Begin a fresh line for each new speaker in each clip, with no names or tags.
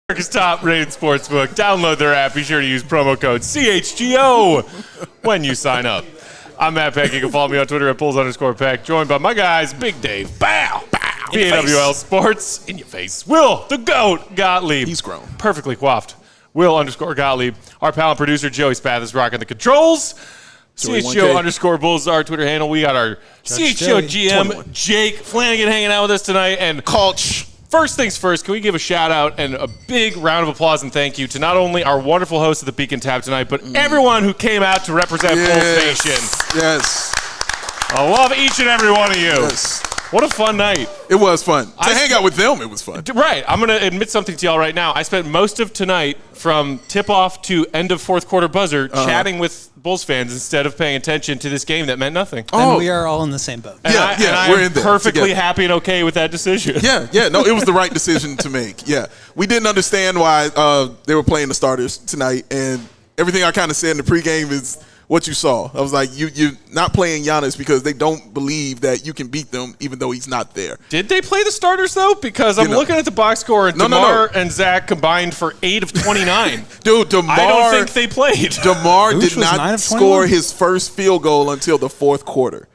America's top-rated sportsbook. Download their app. Be sure to use promo code CHGO when you sign up. I'm Matt Peck. You can follow me on Twitter at Bulls_Peck. Joined by my guys, Big Dave, Bow, BAWL Sports, in your face. Will, the GOAT, Gottlieb.
He's grown.
Perfectly coiffed. Will_Gottlieb. Our pal and producer, Joey Spath, is rocking the controls. CHGO_Bulls, our Twitter handle. We got our CHGO GM, 21. Jake Flanagan, hanging out with us tonight. And
Coach.
First things first, can we give a shout out and a big round of applause and thank you to not only our wonderful host of the Beacon Tab tonight, but everyone who came out to represent Bulls Nation.
Yes.
I love each and every one of you.
Yes.
What a fun night.
It was fun. To hang out with them, it was fun.
Right. I'm going to admit something to y'all right now. I spent most of tonight from tip-off to end of fourth quarter buzzer chatting with Bulls fans instead of paying attention to this game that meant nothing.
And we are all in the same boat.
And
we're in there
perfectly
together.
happy and okay with that decision.
No, it was the right decision to make. Yeah. We didn't understand why they were playing the starters tonight, and everything I kind of said in the pregame is what you saw. I was like, you're not playing Giannis because they don't believe that you can beat them even though he's not there.
Did they play the starters, though? Because I'm looking at the box score, and DeMar and Zach combined for 8 of 29.
Dude, DeMar,
I don't think they played.
DeMar did not score his first field goal until the fourth quarter.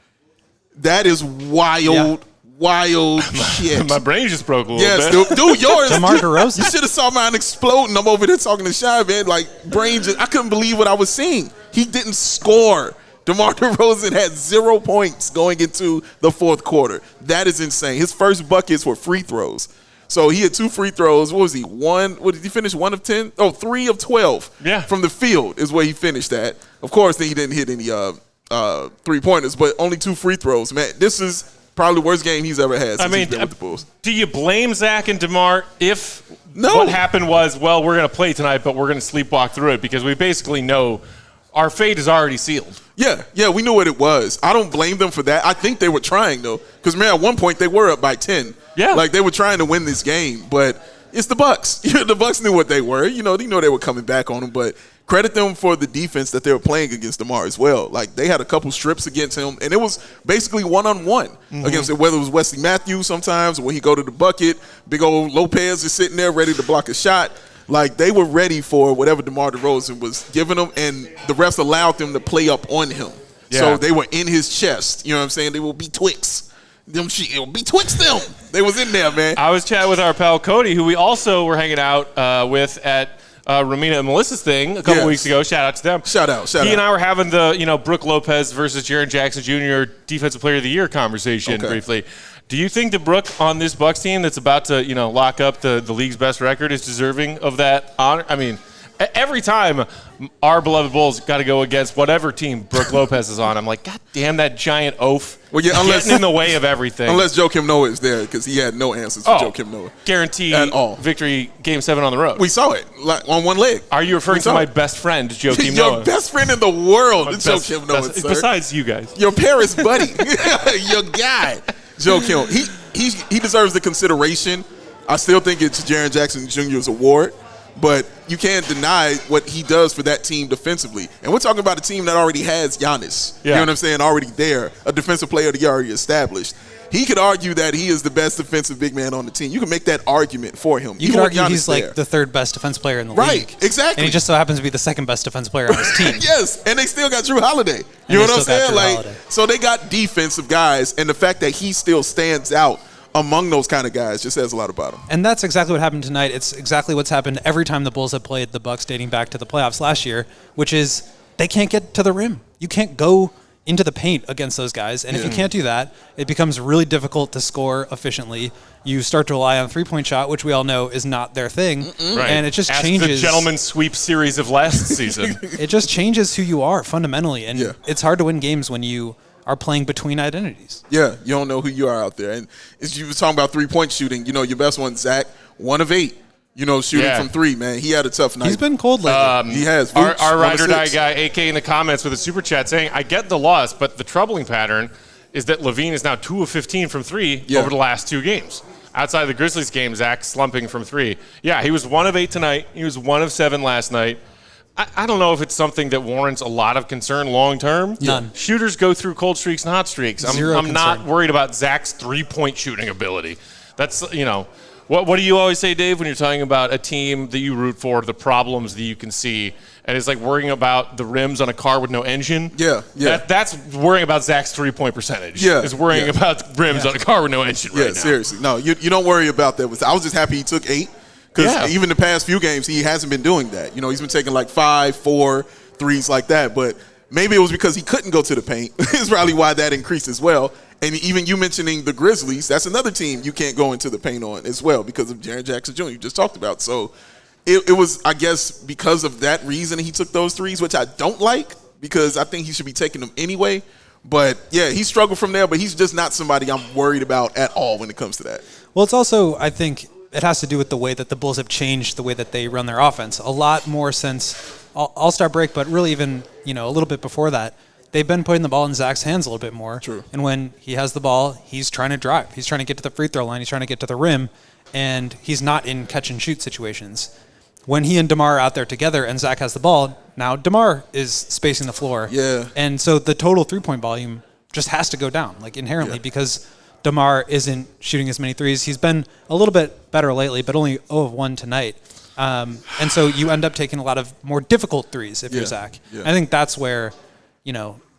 That is wild. Wild shit.
My brain just broke a little bit.
Dude, yours.
DeMar DeRozan.
You should have saw mine exploding. I'm over there talking to Shy, man. Like, I couldn't believe what I was seeing. He didn't score. DeMar DeRozan had 0 points going into the fourth quarter. That is insane. His first buckets were free throws. So he had 2 free throws. What was he? What did he finish? 1 of 10? Oh, 3 of 12.
Yeah.
From the field is where he finished at. Of course, then he didn't hit any 3-pointers, but only 2 free throws. Man, this is probably the worst game he's ever had since he's been with the Bulls.
Do you blame Zach and DeMar if
No.
what happened was, well, we're going to play tonight, but we're going to sleepwalk through it because we basically know our fate is already sealed?
Yeah, we knew what it was. I don't blame them for that. I think they were trying, though, because, man, at one point they were up by 10.
Yeah.
Like, they were trying to win this game, but it's the Bucks. The Bucks knew what they were. They were coming back on them, but credit them for the defense that they were playing against DeMar as well. Like, they had a couple strips against him, and it was basically one-on-one against him, whether it was Wesley Matthews sometimes, or when he go to the bucket, big old Lopez is sitting there ready to block a shot. Like, they were ready for whatever DeMar DeRozan was giving them, and the refs allowed them to play up on him. Yeah. So they were in his chest. You know what I'm saying? They will be Twix. It will be Twix them. They was in there, man. I
was chatting with our pal Cody, who we also were hanging out with at Ramina and Melissa's thing a couple weeks ago. Shout out to them.
Shout out.
He and I were having the, Brooke Lopez versus Jaren Jackson Jr. Defensive Player of the Year conversation briefly. Do you think that Brooke on this Bucks team that's about to, lock up the league's best record is deserving of that honor? I mean, every time our beloved Bulls got to go against whatever team Brooke Lopez is on, I'm like, God damn that giant oaf. Well, yeah, getting in the way of everything.
Unless Joakim Noah is there, because he had no answers for Joakim Noah.
Guaranteed
at all.
Victory Game 7 on the road.
We saw it on one leg.
Are you referring to my best friend, Joakim
Your
Noah?
Your best friend in the world is Joakim Noah, sir.
Besides you guys.
Your Paris buddy. Your guy. Joakim. He deserves the consideration. I still think it's Jaren Jackson Jr.'s award. But you can't deny what he does for that team defensively. And we're talking about a team that already has Giannis. Yeah. You know what I'm saying? Already there. A defensive player that he already established. He could argue that he is the best defensive big man on the team. You can make that argument for him.
You could argue he's like the 3rd best defense player in the league.
Right, exactly.
And he just so happens to be the 2nd best defense player on his team.
Yes, and they still got Drew Holiday. You know what I'm saying? So they got defensive guys, and the fact that he still stands out among those kind of guys just says a lot about him.
And that's exactly what happened tonight. It's exactly what's happened every time the Bulls have played the Bucks dating back to the playoffs last year, which is they can't get to the rim. You can't go into the paint against those guys. And if you can't do that, it becomes really difficult to score efficiently. You start to rely on the 3-point shot, which we all know is not their thing.
Right.
And it just
Ask
changes.
the gentleman's sweep series of last season.
It just changes who you are fundamentally. And it's hard to win games when you are playing between identities.
Yeah, you don't know who you are out there. And as you were talking about 3-point shooting, your best one, Zach, 1 of 8. Shooting from 3, man. He had a tough night.
He's been cold lately.
He has.
Our Ride or Die guy, AK, in the comments with a super chat saying, I get the loss, but the troubling pattern is that LaVine is now 2 of 15 from 3 over the last 2 games. Outside of the Grizzlies game, Zach slumping from 3. Yeah, he was 1 of 8 tonight. He was 1 of 7 last night. I don't know if it's something that warrants a lot of concern long term.
None.
Shooters go through cold streaks and hot streaks. I'm not worried about Zach's 3-point shooting ability. That's, What do you always say, Dave, when you're talking about a team that you root for, the problems that you can see, and it's like worrying about the rims on a car with no engine?
Yeah.
That's worrying about Zach's 3-point percentage.
Yeah.
Is worrying about rims on a car with no engine right now.
Yeah, seriously. No, you don't worry about that. I was just happy he took 8 because even the past few games, he hasn't been doing that. He's been taking like 5, 4 threes like that, but maybe it was because he couldn't go to the paint. Is probably why that increased as well. And even you mentioning the Grizzlies, that's another team you can't go into the paint on as well because of Jaren Jackson Jr. you just talked about. So it was, I guess, because of that reason he took those threes, which I don't like because I think he should be taking them anyway. But, yeah, he struggled from there, but he's just not somebody I'm worried about at all when it comes to that.
Well, it's also, I think, it has to do with the way that the Bulls have changed the way that they run their offense. A lot more since All-Star break, but really even, a little bit before that. They've been putting the ball in Zach's hands a little bit more.
True.
And when he has the ball, he's trying to drive. He's trying to get to the free throw line. He's trying to get to the rim. And he's not in catch-and-shoot situations. When he and DeMar are out there together and Zach has the ball, now DeMar is spacing the floor.
Yeah.
And so the total three-point volume just has to go down, inherently, because DeMar isn't shooting as many threes. He's been a little bit better lately, but only 0 of 1 tonight. And so you end up taking a lot of more difficult threes if you're Zach.
Yeah.
I think that's where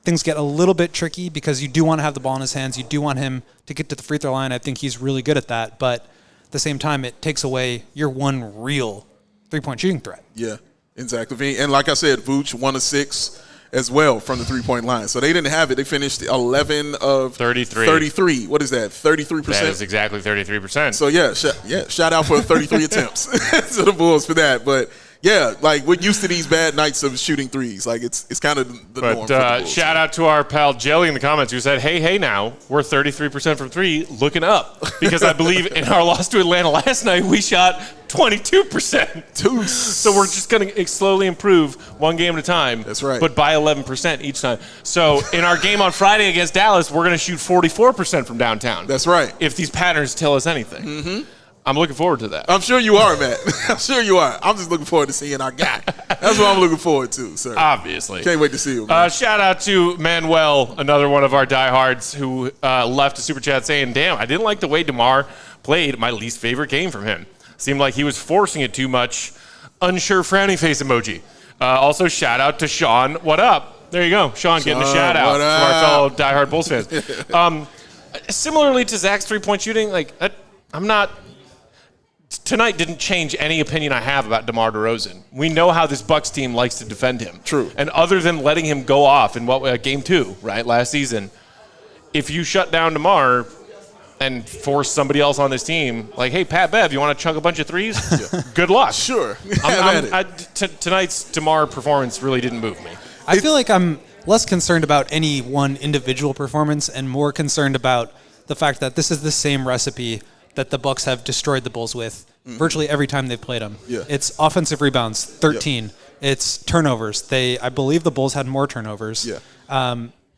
things get a little bit tricky because you do want to have the ball in his hands. You do want him to get to the free throw line. I think he's really good at that. But at the same time, it takes away your one real three-point shooting threat.
Yeah, exactly. And like I said, Vooch 1 of 6 as well from the three-point line. So they didn't have it. They finished 11 of 33. What is that, 33%?
That is exactly 33%.
So, shout out for 33 attempts to the Bulls for that. But, yeah, we're used to these bad nights of shooting threes. It's kind of the norm for the Bulls.
Shout out to our pal Jelly in the comments who said, hey now, we're 33% from 3, looking up. Because I believe in our loss to Atlanta last night, we shot 22%. So we're just going to slowly improve one game at a time.
That's right.
But by 11% each time. So in our game on Friday against Dallas, we're going to shoot 44% from downtown.
That's right.
If these patterns tell us anything.
Mm-hmm.
I'm looking forward to that.
I'm sure you are, Matt. I'm sure you are. I'm just looking forward to seeing our guy. That's what I'm looking forward to, sir.
Obviously.
Can't wait to see you, man.
Shout out to Manuel, another one of our diehards, who left a super chat saying, damn, I didn't like the way DeMar played my least favorite game from him. Seemed like he was forcing it too much. Unsure frowny face emoji. Also, shout out to Sean. What up? There you go. Sean getting a shout out from our fellow diehard Bulls fans. Similarly to Zach's three-point shooting, I'm not... Tonight didn't change any opinion I have about DeMar DeRozan. We know how this Bucks team likes to defend him.
True.
And other than letting him go off in game 2, right, last season, if you shut down DeMar and force somebody else on this team, hey, Pat Bev, you want to chug a bunch of threes? Good luck.
Sure.
Tonight's DeMar performance really didn't move me.
I feel like I'm less concerned about any one individual performance and more concerned about the fact that this is the same recipe that the Bucks have destroyed the Bulls with virtually every time they've played them.
Yeah.
It's offensive rebounds, 13. Yep. It's turnovers. I believe the Bulls had more turnovers.
Yeah.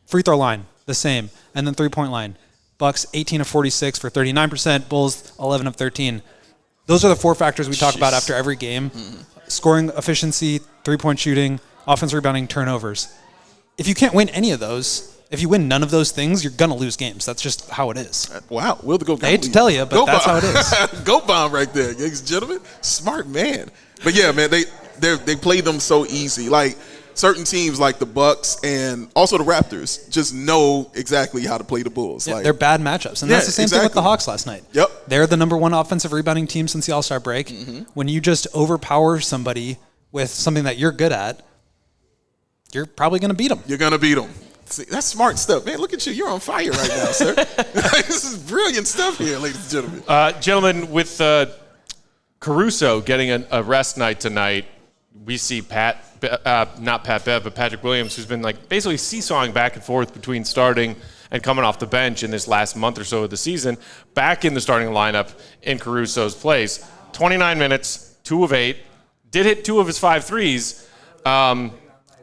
Free throw line, the same. And then three-point line. Bucks 18 of 46 for 39%. Bulls 11 of 13. Those are the 4 factors we talk about after every game. Scoring efficiency, three-point shooting, offense rebounding, turnovers. If you can't win any of those, if you win none of those things, you're going to lose games. That's just how it is.
Wow. Will the go
I hate to tell you, but that's how it is.
Go bomb right there, ladies and gentlemen. Smart man. But, yeah, man, they play them so easy. Certain teams like the Bucks and also the Raptors just know exactly how to play the Bulls.
Yeah, they're bad matchups. And that's the same thing with the Hawks last night.
Yep.
They're the number 1 offensive rebounding team since the All-Star break. When you just overpower somebody with something that you're good at, you're probably going to beat them.
You're going to beat them. See, that's smart stuff. Man, look at you. You're on fire right now, sir. This is brilliant stuff here, ladies and gentlemen.
Gentlemen, with Caruso getting a rest night tonight, we see not Pat Bev, but Patrick Williams, who's been basically seesawing back and forth between starting and coming off the bench in this last month or so of the season, back in the starting lineup in Caruso's place. 29 minutes, 2 of 8, did hit 2 of his 5 threes.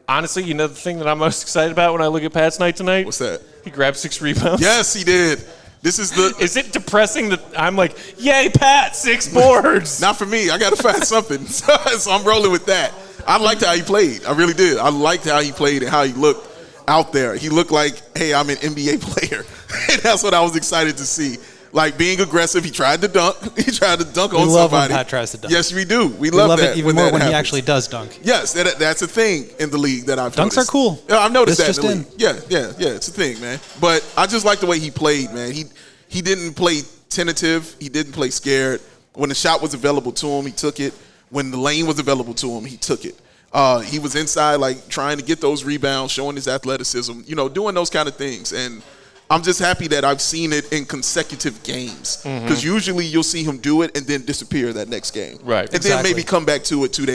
Honestly, the thing that I'm most excited about when I look at Pat's night tonight?
What's that?
He grabbed 6 rebounds.
Yes, he did. Is
it depressing that I'm yay, Pat, 6 boards?
Not for me. I got to find something. So I'm rolling with that. I liked how he played. I really did. I liked how he played and how he looked out there. He looked like, hey, I'm an NBA player. And that's what I was excited to see. like being aggressive. He tried to dunk. He tried to dunk on somebody.
We love when Pat tries to dunk.
Yes, we do. We love that.
It even more when he actually does dunk.
Yes, that's a thing in the league that I've noticed.
Dunks are cool.
Yeah, I've noticed
It's
that in the league. Yeah, it's a thing, man. But I just like the way he played, man. He didn't play tentative. He didn't play scared. When the shot was available to him, he took it. When the lane was available to him, he took it. He was inside, like, trying to get those rebounds, showing his athleticism, doing those kind of things. And I'm just happy that I've seen it in consecutive games. Because usually you'll see him do it and then disappear that next game.
Right.
And then maybe come back to it 2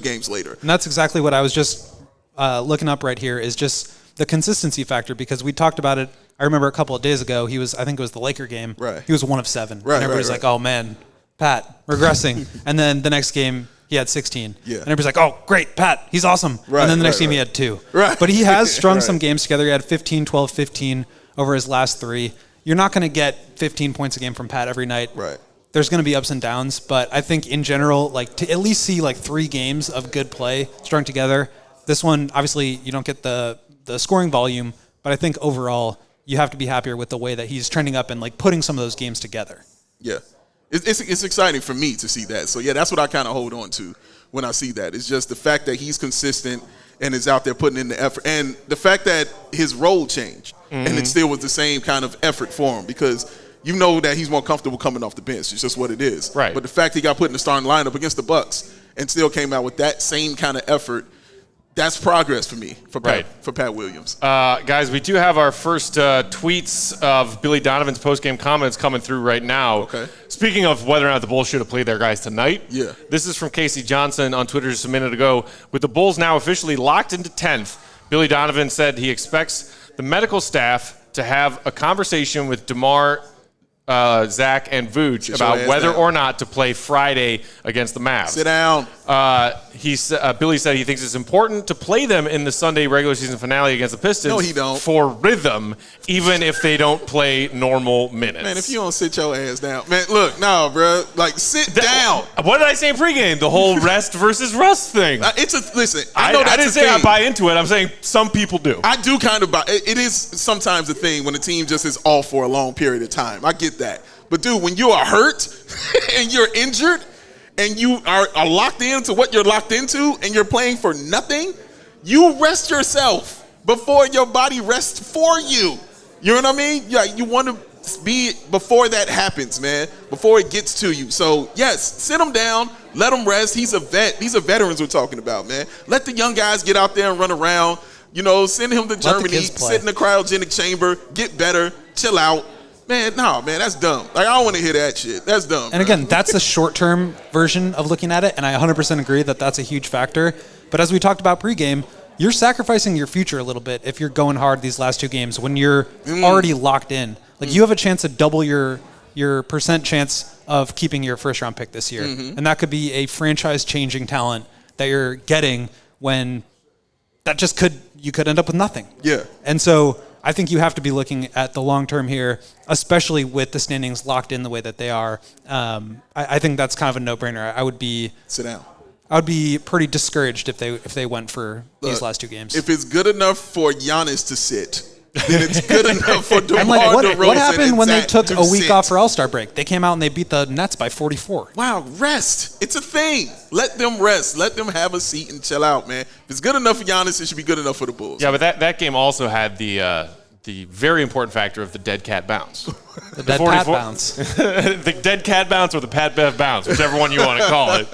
games later.
And that's exactly what I was just looking up right here is just the consistency factor, because we talked about it. I remember a couple of days ago, I think it was the Laker game.
Right.
He was 1 of 7.
Right,
and everybody's like, oh, man, Pat, regressing. And then the next game, he had 16.
Yeah.
And everybody's like, oh, great, Pat, he's awesome.
Right,
and then the next game he had 2.
Right.
But he has strung some games together. He had 15, 12, 15 over his last 3. You're not going to get 15 points a game from Pat every night.
Right.
There's going to be ups and downs, but I think in general, like, to at least see like 3 games of good play strung together. This one, obviously, you don't get the scoring volume, but I think overall you have to be happier with the way that he's trending up and like putting some of those games together.
Yeah. It's exciting for me to see that. So, yeah, that's what I kind of hold on to when I see that. It's just the fact that he's consistent and is out there putting in the effort. And the fact that his role changed and it still was the same kind of effort for him, because you know that he's more comfortable coming off the bench. It's just what it is.
Right.
But the fact he got put in the starting lineup against the Bucks and still came out with that same kind of effort, that's progress for me, for Pat Williams.
Guys, we do have our first tweets of Billy Donovan's post-game comments coming through right now.
Okay.
Speaking of whether or not the Bulls should have played their guys tonight,
yeah.
This is from Casey Johnson on Twitter just a minute ago. With the Bulls now officially locked into 10th, Billy Donovan said he expects the medical staff to have a conversation with DeMar, Zach, and Vooch about whether or not to play Friday against the Mavs.
Sit down.
Billy said he thinks it's important to play them in the Sunday regular season finale against the Pistons.
No, he don't.
For rhythm, even if they don't play normal minutes.
Man, if you don't sit your ass down. Man, look, no, bro. Like, sit down.
What did I say in pregame? The whole rest versus rust thing.
Listen, I know that's
I didn't
a
say
thing.
I buy into it. I'm saying some people do.
I do kind of buy it. It is sometimes a thing when the team just is off for a long period of time. I get that. But, dude, when you are hurt and you're injured and you are locked into what you're locked into and you're playing for nothing, you rest yourself before your body rests for you. You know what I mean? Yeah, you want to be before that happens, man, before it gets to you. So, yes, sit him down, let him rest. He's a vet. These are veterans we're talking about, man. Let the young guys get out there and run around. Send him to Germany, sit in the cryogenic chamber, get better, chill out. Man, that's dumb. Like, I don't want to hear that shit. That's dumb.
And again, that's a short-term version of looking at it, and I 100% agree that that's a huge factor. But as we talked about pregame, you're sacrificing your future a little bit if you're going hard these last 2 games when you're already locked in. Like, you have a chance to double your percent chance of keeping your first-round pick this year. And that could be a franchise-changing talent that you're getting when that just you could end up with nothing.
Yeah.
And so I think you have to be looking at the long term here, especially with the standings locked in the way that they are. I think that's kind of a no-brainer. I would be
sit down.
I would be pretty discouraged if they went for these last 2 games.
If it's good enough for Giannis to sit, then it's good enough for DeMar DeRozan.
What happened when they
Zach
took a week off for All-Star break? They came out and they beat the Nets by 44.
Wow, rest. It's a thing. Let them rest. Let them have a seat and chill out, man. If it's good enough for Giannis, it should be good enough for the Bulls.
Yeah, but that game also had the very important factor of the dead cat bounce.
The dead Pat bounce.
The dead cat bounce or the Pat Bev bounce, whichever one you want to call it.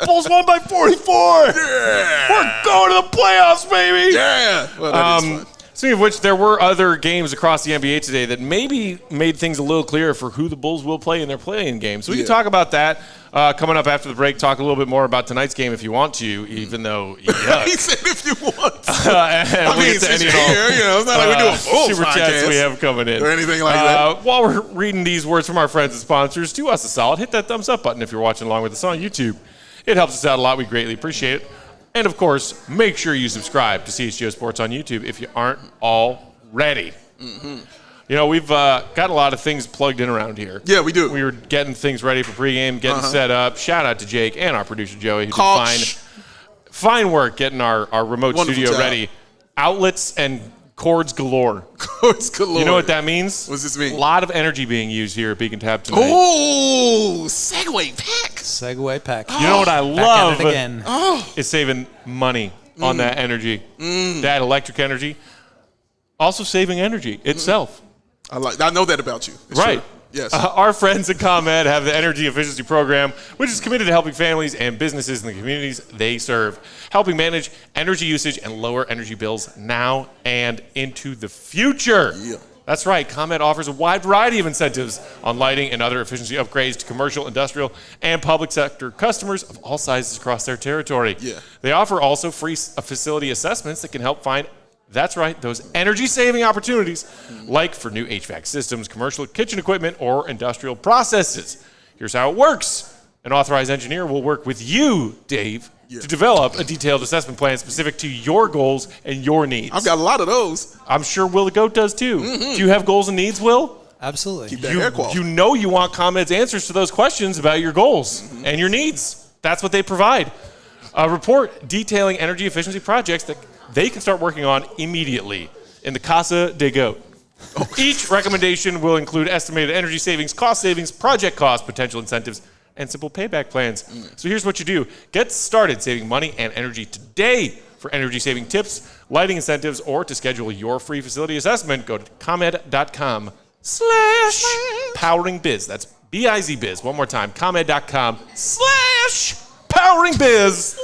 Bulls won by 44.
Yeah.
We're going to the playoffs, baby.
Yeah. Well, that is fun.
Speaking of which, there were other games across the NBA today that maybe made things a little clearer for who the Bulls will play in their play-in game. So we can talk about that coming up after the break. Talk a little bit more about tonight's game if you want to, even though
he said if you want to. I mean, since you're here, it's not like we do a full
super chats we have coming in
or anything like that.
While we're reading these words from our friends and sponsors, do us a solid. Hit that thumbs up button if you're watching along with us on YouTube. It helps us out a lot. We greatly appreciate it. And, of course, make sure you subscribe to CHGO Sports on YouTube if you aren't already. We've got a lot of things plugged in around here.
Yeah, we do.
We were getting things ready for pregame, getting set up. Shout out to Jake and our producer, Joey, who did fine work getting our remote
Wonderful
studio
job.
ready. Outlets and Cords galore.
Cords galore.
You know what that means?
What does this mean?
A lot of energy being used here at Beacon Tap tonight.
Oh, Segway pack.
Segway pack.
You know what I love
again.
is saving money on that energy, that electric energy. Also saving energy itself.
I know that about you. It's
right.
true. Yes.
Our friends at ComEd have the Energy Efficiency Program, which is committed to helping families and businesses in the communities they serve, helping manage energy usage and lower energy bills now and into the future.
Yeah.
That's right. ComEd offers a wide variety of incentives on lighting and other efficiency upgrades to commercial, industrial, and public sector customers of all sizes across their territory.
Yeah.
They offer also free facility assessments that can help find that's right, those energy-saving opportunities, like for new HVAC systems, commercial kitchen equipment, or industrial processes. Here's how it works. An authorized engineer will work with you, Dave, to develop a detailed assessment plan specific to your goals and your needs.
I've got a lot of those.
I'm sure Will the Goat does too. Do you have goals and needs, Will?
Absolutely.
Keep that hair quality.
You know you want ComEd's answers to those questions about your goals and your needs. That's what they provide. A report detailing energy efficiency projects that they can start working on immediately in the Casa de Goat. Each recommendation will include estimated energy savings, project costs, potential incentives, and simple payback plans. So here's what you do. Get started saving money and energy today. For energy saving tips, lighting incentives, or to schedule your free facility assessment, go to ComEd.com/poweringbiz. That's B-I-Z-biz. One more time, ComEd.com/poweringbiz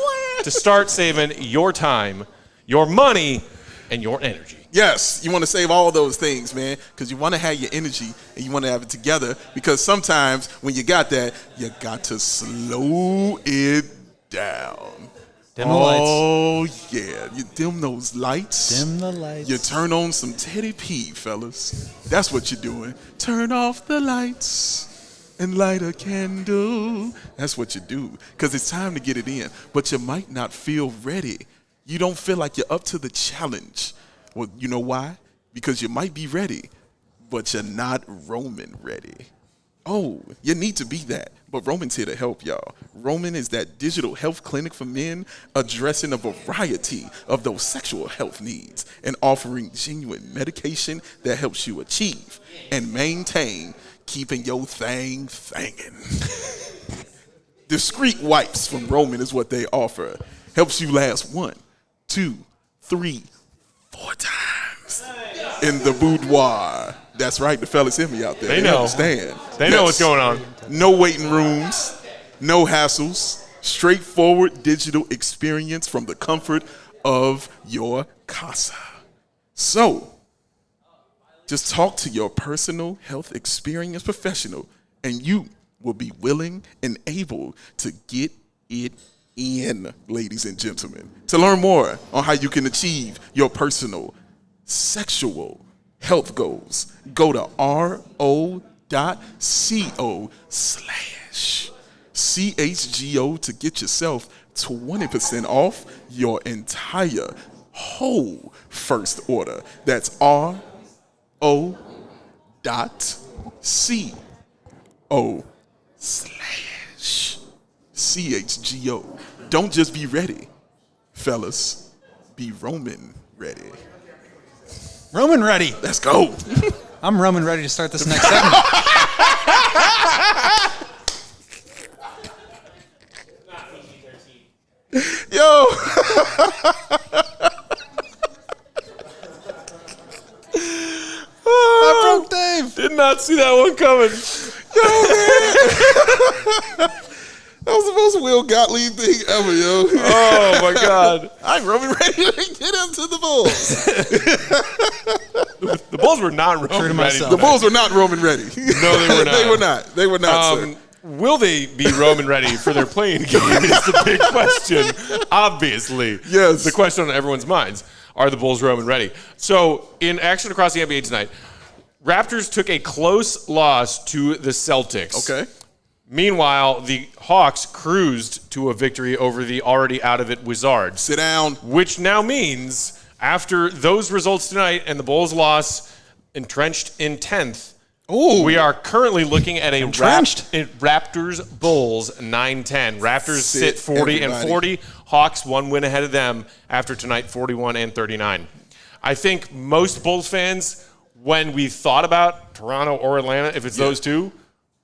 to start saving your time, your money, and your energy.
Yes, you want to save all those things, man, because you want to have your energy and you want to have it together, because sometimes when you got that, you got to slow it down.
Dim the lights.
Oh, yeah. You dim those lights.
Dim the lights.
You turn on some Teddy P, fellas. That's what you're doing. Turn off the lights and light a candle. That's what you do, because it's time to get it in, but you might not feel ready. You don't feel like you're up to the challenge. Well, you know why? Because you might be ready, but you're not Roman ready. Oh, you need to be that. But Roman's here to help y'all. Roman is that digital health clinic for men, addressing a variety of those sexual health needs and offering genuine medication that helps you achieve and maintain keeping your thing thangin'. Discreet wipes from Roman is what they offer. Helps you last 1, 2, 3, 4 times in the boudoir. That's right, the fellas hear me out there.
They know.
Understand.
They know what's going on.
No waiting rooms, no hassles, straightforward digital experience from the comfort of your casa. So, just talk to your personal health experience professional, and you will be willing and able to get it in, ladies and gentlemen. To learn more on how you can achieve your personal sexual health goals, go to ro.co/CHGO to get yourself 20% off your entire whole first order. That's ro.co/CHGO. Don't just be ready, fellas. Be Roman ready.
Roman ready.
Let's go.
I'm Roman ready to start this next segment.
Yo.
I broke Dave.
Did not see that one coming.
Yo, man. That was the most Will Gottlieb thing ever, yo.
Oh, my God.
I'm Roman ready to get into the Bulls.
The Bulls were not Roman ready.
myself.
The Bulls were not Roman ready.
No, they were not.
They were not. They were not, sir.
Will they be Roman ready for their playing game is the big question, obviously.
Yes.
The question on everyone's minds, are the Bulls Roman ready? So, in action across the NBA tonight, Raptors took a close loss to the Celtics.
Okay.
Meanwhile, the Hawks cruised to a victory over the already out-of-it Wizards.
Sit down.
Which now means, after those results tonight and the Bulls' loss, entrenched in 10th, we are currently looking at a Raptors-Bulls 9-10. Raptors sit 40 and 40. Hawks 1 win ahead of them after tonight, 41 and 39. I think most Bulls fans, when we thought about Toronto or Atlanta, if it's those two,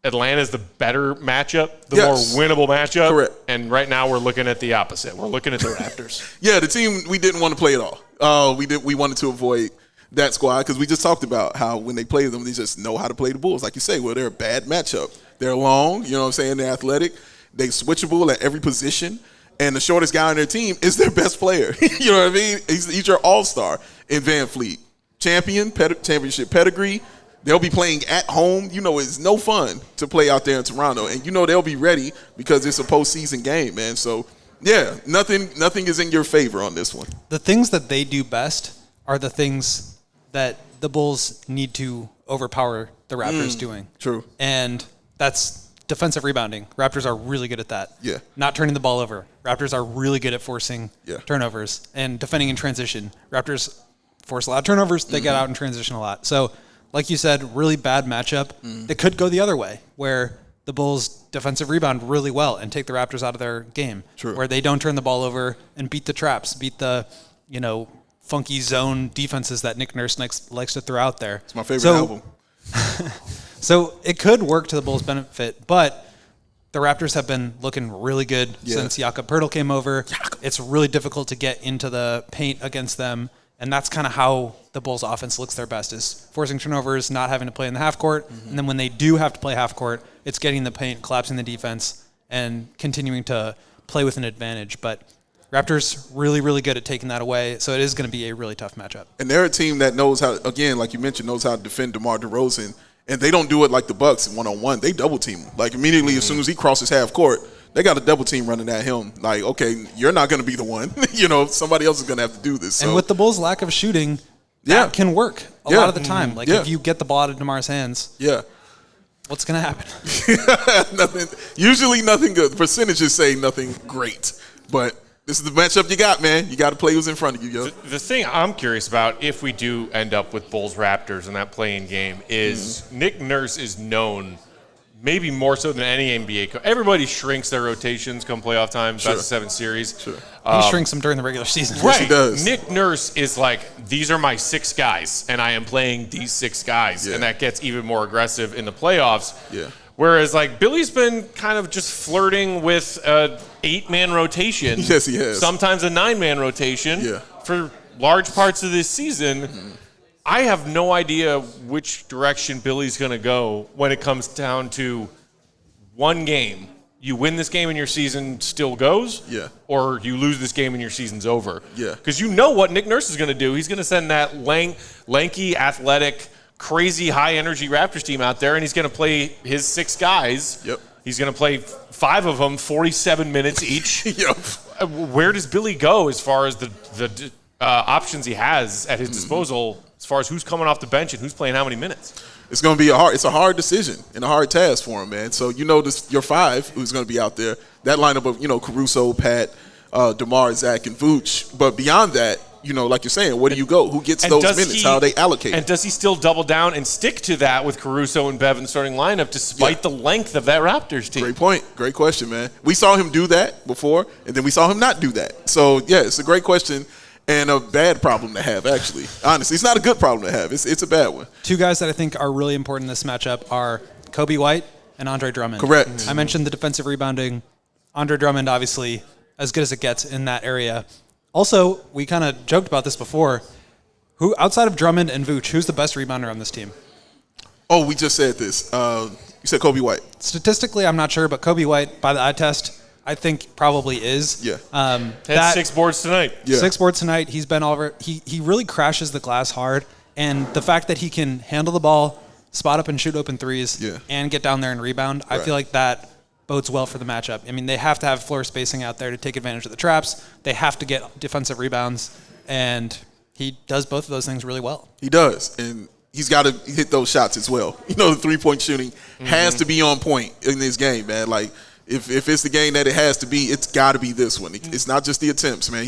Atlanta's the better matchup, the more winnable matchup.
Correct.
And right now we're looking at the opposite. We're looking at the Raptors.
Yeah, the team we didn't want to play at all. We wanted to avoid that squad because we just talked about how when they play them, they just know how to play the Bulls. Like you say, well, they're a bad matchup. They're long, you know what I'm saying? They're athletic. They're switchable at every position. And the shortest guy on their team is their best player. You know what I mean? He's your all-star in Van Fleet. Championship pedigree. They'll be playing at home. You know, it's no fun to play out there in Toronto. And you know they'll be ready because it's a postseason game, man. So, yeah, nothing is in your favor on this one.
The things that they do best are the things that the Bulls need to overpower the Raptors doing.
True.
And that's defensive rebounding. Raptors are really good at that.
Yeah.
Not turning the ball over. Raptors are really good at forcing turnovers and defending in transition. Raptors force a lot of turnovers. They get out in transition a lot. So, like you said, really bad matchup. It could go the other way, where the Bulls defensive rebound really well and take the Raptors out of their game.
True.
Where they don't turn the ball over and beat the traps, beat the, funky zone defenses that Nick Nurse likes to throw out there.
It's my favorite album.
So it could work to the Bulls' benefit, but the Raptors have been looking really good since Jakob Poeltl came over. It's really difficult to get into the paint against them, and that's kind of how the Bulls' offense looks their best, is forcing turnovers, not having to play in the half court, and then when they do have to play half court, it's getting the paint, collapsing the defense, and continuing to play with an advantage. But Raptors really, really good at taking that away, so it is going to be a really tough matchup.
And they're a team that knows how, again, like you mentioned, knows how to defend DeMar DeRozan. And they don't do it like the Bucks one-on-one. They double team him. Like immediately as soon as he crosses half court, they got a double team running at him. Like, okay, you're not going to be the one. Somebody else is going to have to do this.
And with the Bulls' lack of shooting, that can work a lot of the time. Like if you get the ball out of DeMar's hands, what's going to happen?
Nothing. Usually nothing good. The percentages say nothing great. But this is the matchup you got, man. You got to play who's in front of you, yo.
The thing I'm curious about, if we do end up with Bulls-Raptors in that play-in game, is Nick Nurse is known, maybe more so than any NBA coach. Everybody shrinks their rotations come playoff time, best of 7 series.
Sure.
He shrinks them during the regular season.
Right.
Yes, he does.
Nick Nurse is like, these are my 6 guys, and I am playing these 6 guys. And that gets even more aggressive in the playoffs.
Yeah.
Whereas, like, Billy's been kind of just flirting with an 8-man rotation.
Yes, he has.
Sometimes a 9-man rotation for large parts of this season. I have no idea which direction Billy's going to go when it comes down to one game. You win this game and your season still goes, or you lose this game and your season's over. Because you know what Nick Nurse is going to do. He's going to send that lanky, athletic, crazy high-energy Raptors team out there, and he's going to play his 6 guys. He's going to play 5 of them, 47 minutes each. Where does Billy go as far as the options he has at his disposal, as far as who's coming off the bench and who's playing how many minutes?
It's going to be it's a hard decision and a hard task for him, man. So your 5 who's going to be out there. That lineup of Caruso, Pat, DeMar, Zach, and Vooch. But beyond that, like you're saying, where do you go? Who gets those minutes? How are they allocated?
And does he still double down and stick to that with Caruso and Bev in the starting lineup despite the length of that Raptors team?
Great point. Great question, man. We saw him do that before, and then we saw him not do that. So, it's a great question and a bad problem to have, actually. Honestly, it's not a good problem to have. It's a bad one.
2 guys that I think are really important in this matchup are Kobe White and Andre Drummond.
Correct.
I mentioned the defensive rebounding. Andre Drummond, obviously, as good as it gets in that area. Also, we kind of joked about this before. Who outside of Drummond and Vooch, who's the best rebounder on this team?
Oh, we just said this. You said Kobe White.
Statistically, I'm not sure, but Kobe White, by the eye test, I think probably is.
Had 6 boards tonight.
6 boards tonight. He's been all over. He really crashes the glass hard, and the fact that he can handle the ball, spot up and shoot open threes, and get down there and rebound, I feel like that bodes well for the matchup. I mean, they have to have floor spacing out there to take advantage of the traps. They have to get defensive rebounds, and he does both of those things really well.
He does, and he's got to hit those shots as well. The 3-point shooting has to be on point in this game, man. Like, if it's the game that it has to be, it's got to be this one. It's not just the attempts, man.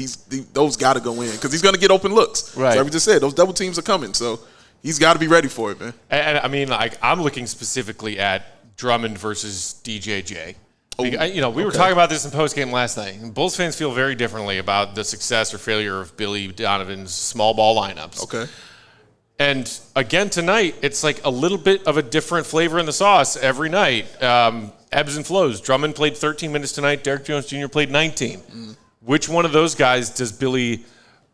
Those got to go in because he's going to get open looks.
Right.
So like we just said, those double teams are coming, so he's got to be ready for it, man.
And I mean, like, I'm looking specifically at Drummond versus DJJ. We were talking about this in postgame last night. Bulls fans feel very differently about the success or failure of Billy Donovan's small ball lineups.
Okay.
And again tonight, it's like a little bit of a different flavor in the sauce every night. Ebbs and flows. Drummond played 13 minutes tonight. Derrick Jones Jr. played 19. Which one of those guys does Billy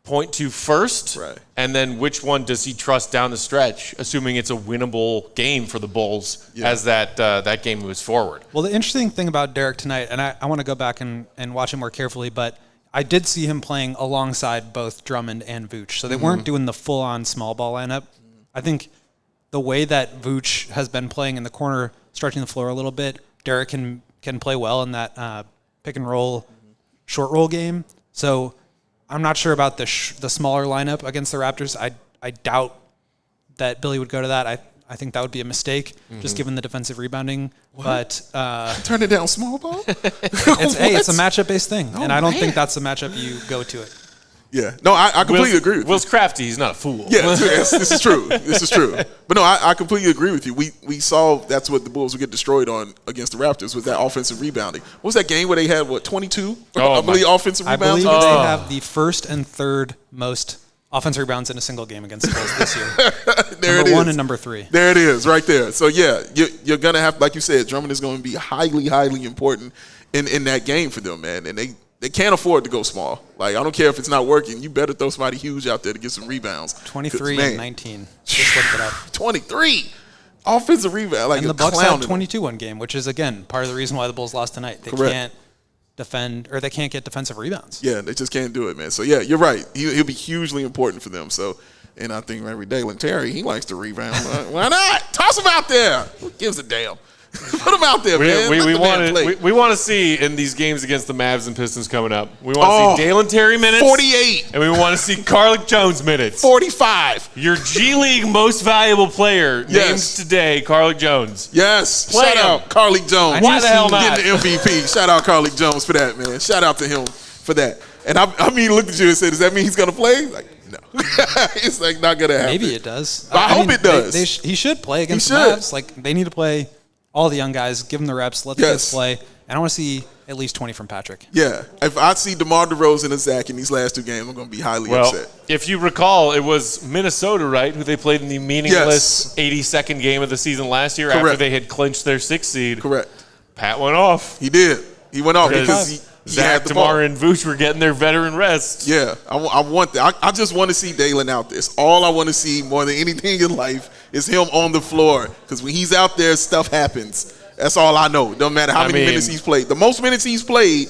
point to first?
Right.
And then which one does he trust down the stretch, assuming it's a winnable game for the Bulls as that game moves forward?
Well, the interesting thing about Derrick tonight, and I want to go back and watch him more carefully, but I did see him playing alongside both Drummond and Vooch. So they weren't doing the full-on small ball lineup. I think the way that Vooch has been playing in the corner, stretching the floor a little bit, Derrick can play well in that pick and roll, short roll game. So I'm not sure about the smaller lineup against the Raptors. I doubt that Billy would go to that. I think that would be a mistake, just given the defensive rebounding. What? But
turn it down small ball?
it's a matchup-based thing, and I don't think that's a matchup you go to it.
Yeah. No, I completely agree with you.
Will's crafty. He's not a fool.
Yeah, this is true. This is true. But no, I completely agree with you. We saw that's what the Bulls would get destroyed on against the Raptors was that offensive rebounding. What was that game where they had, 22? I believe offensive rebounds?
I believe they have the first and third most offensive rebounds in a single game against the Bulls this year.
There
number
it is.
1 and number 3.
There it is, right there. So, yeah, you're going to have, like you said, Drummond is going to be highly, highly important in that game for them, man. And they can't afford to go small. Like, I don't care if it's not working. You better throw somebody huge out there to get some rebounds.
23 and 19. Just looked it up.
23. Offensive rebound. Like,
and the Bucks had 22 one game, which is, again, part of the reason why the Bulls lost tonight. They can't defend, or they can't get defensive rebounds.
Yeah, they just can't do it, man. So, yeah, you're right. He'll be hugely important for them. So, and I think maybe Dalen Terry, he likes to rebound. Why not? Toss him out there. Who gives a damn? Put him out there, man.
We want to see in these games against the Mavs and Pistons coming up. We want to see Dalen Terry minutes.
48.
And we want to see Carlik Jones minutes.
45.
Your G League most valuable player named today, Carlik Jones.
Yes.
Play
Shout out Carlik Jones.
Why the hell not?
Getting the MVP. Shout out Carlik Jones for that, man. Shout out to him for that. And I mean, he looked at you and said, does that mean he's going to play? Like, no. It's like not going to happen.
Maybe it does.
I hope it does.
He should play against the Mavs. Like, they need to play all the young guys, give them the reps, let the kids play. And I want to see at least 20 from Patrick.
Yeah. If I see DeMar DeRozan and Zach in these last 2 games, I'm going to be highly upset.
If you recall, it was Minnesota, right, who they played in the meaningless 82nd game of the season last year after they had clinched their 6th seed.
Correct.
Pat went off.
He did. He went off because he
Zach, DeMar, and Vooch were getting their veteran rest.
Yeah, I want that. I just want to see Dalen out there. All I want to see more than anything in life is him on the floor. Because when he's out there, stuff happens. That's all I know. Doesn't matter how many minutes he's played. The most minutes he's played,